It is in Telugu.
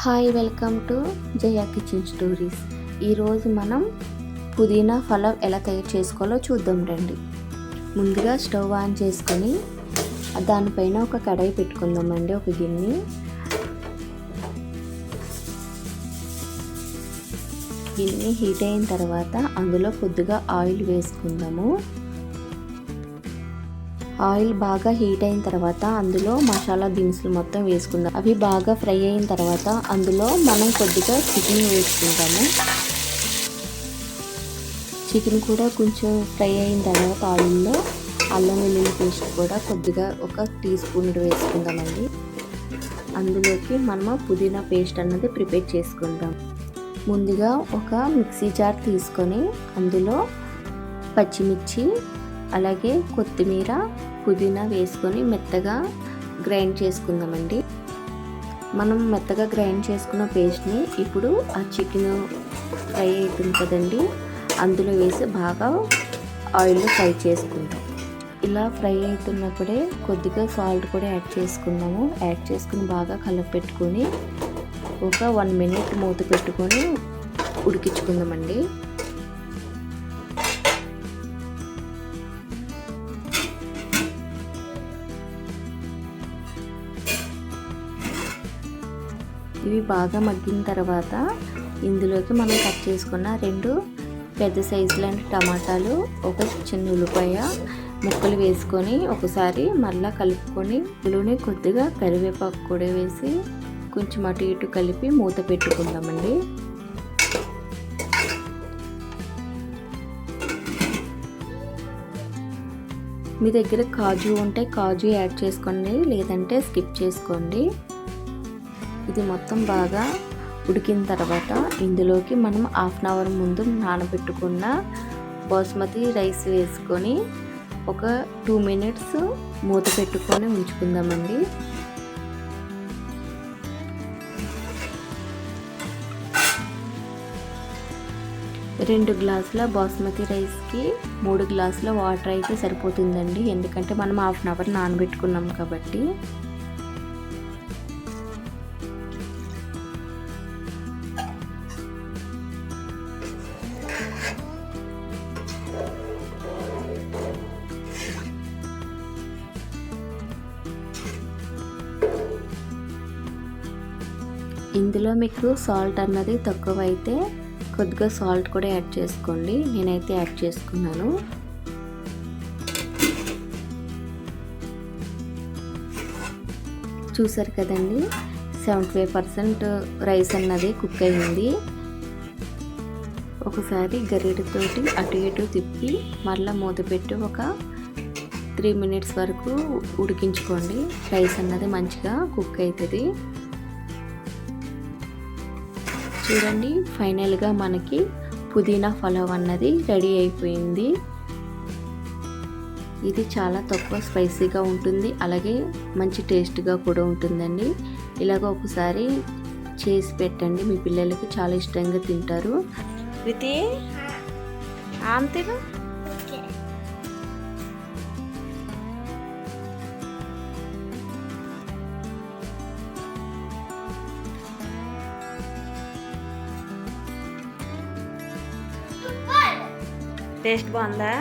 Hi, welcome to Jaya kitchen stories. ఈరోజు మనం పుదీనా పలావ్ ఎలా తయారు చేసుకోవాలో చూద్దాం రండి. ముందుగా స్టవ్ ఆన్ చేసుకొని దానిపైన ఒక కడాయి పెట్టుకుందామండి, ఒక గిన్నె. గిన్నె హీట్ అయిన తర్వాత అందులో కొద్దిగా ఆయిల్ వేసుకుందాము. ఆయిల్ బాగా హీట్ అయిన తర్వాత అందులో మసాలా దినుసులు మొత్తం వేసుకుందాం. అవి బాగా ఫ్రై అయిన తర్వాత అందులో మనం కొద్దిగా చికెన్ వేసుకుందాము. చికెన్ కూడా కొంచెం ఫ్రై అయిన తర్వాత ఆయిల్లో అల్లం వెల్లుల్లి పేస్ట్ కూడా కొద్దిగా ఒక టీ స్పూన్ వేసుకుందామండి. అందులోకి మనము పుదీనా పేస్ట్ అన్నది ప్రిపేర్ చేసుకుందాం. ముందుగా ఒక మిక్సీ జార్ తీసుకొని అందులో పచ్చిమిర్చి అలాగే కొత్తిమీర పుదీనా వేసుకొని మెత్తగా గ్రైండ్ చేసుకుందామండి. మనం మెత్తగా గ్రైండ్ చేసుకున్న పేస్ట్ని ఇప్పుడు ఆ చికెన్ ఫ్రై అవుతుంది కదండి, అందులో వేసి బాగా ఆయిల్లో ఫ్రై చేసుకుందాం. ఇలా ఫ్రై అవుతున్నప్పుడే కొద్దిగా సాల్ట్ కూడా యాడ్ చేసుకుందాము. యాడ్ చేసుకుని బాగా కలపెట్టుకొని ఒక 1 మినిట్ మూత పెట్టుకొని ఉడికించుకుందామండి. ఇవి బాగా మగ్గిన తర్వాత ఇందులోకి మనం కట్ చేసుకున్న 2 పెద్ద సైజులాంటి టమాటాలు, ఒక చిన్న ఉల్లిపాయ ముక్కలు వేసుకొని ఒకసారి మళ్ళీ కలుపుకొని ఇందులోనే కొద్దిగా కరివేపాకు కూడా వేసి కొంచెం అటు ఇటు కలిపి మూత పెట్టుకుందామండి. మీ దగ్గర కాజు ఉంటే కాజు యాడ్ చేసుకోండి, లేదంటే స్కిప్ చేసుకోండి. ఇది మొత్తం బాగా ఉడికిన తర్వాత ఇందులోకి మనం 1/2 అవర్ ముందు నానబెట్టుకున్న బాస్మతి రైస్ వేసుకొని ఒక 2 మినిట్స్ మూత పెట్టుకొని ఉంచుకుందామండి. రెండు గ్లాసుల బాస్మతి రైస్కి 3 గ్లాసుల వాటర్ అయితే సరిపోతుందండి, ఎందుకంటే మనం 1/2 అవర్ నానబెట్టుకున్నాం కాబట్టి. ఇందులో మీకు సాల్ట్ అన్నది తక్కువ అయితే కొద్దిగా సాల్ట్ కూడా యాడ్ చేసుకోండి. నేనైతే యాడ్ చేసుకున్నాను. చూసారు కదండి, 75% రైస్ అన్నది కుక్ అయింది. ఒకసారి గరిటెతోటి అటు ఇటు తిప్పి మళ్ళీ మూత పెట్టి ఒక 3 మినిట్స్ వరకు ఉడికించుకోండి. రైస్ అన్నది మంచిగా కుక్ అవుతుంది. చూడండి, ఫైనల్గా మనకి పుదీనా పలావ్ అన్నది రెడీ అయిపోయింది. ఇది చాలా తక్కువ స్పైసీగా ఉంటుంది, అలాగే మంచి టేస్ట్గా కూడా ఉంటుందండి. ఇలాగ ఒకసారి చేసి పెట్టండి, మీ పిల్లలకి చాలా ఇష్టంగా తింటారు. టేస్ట్ బాగుందా?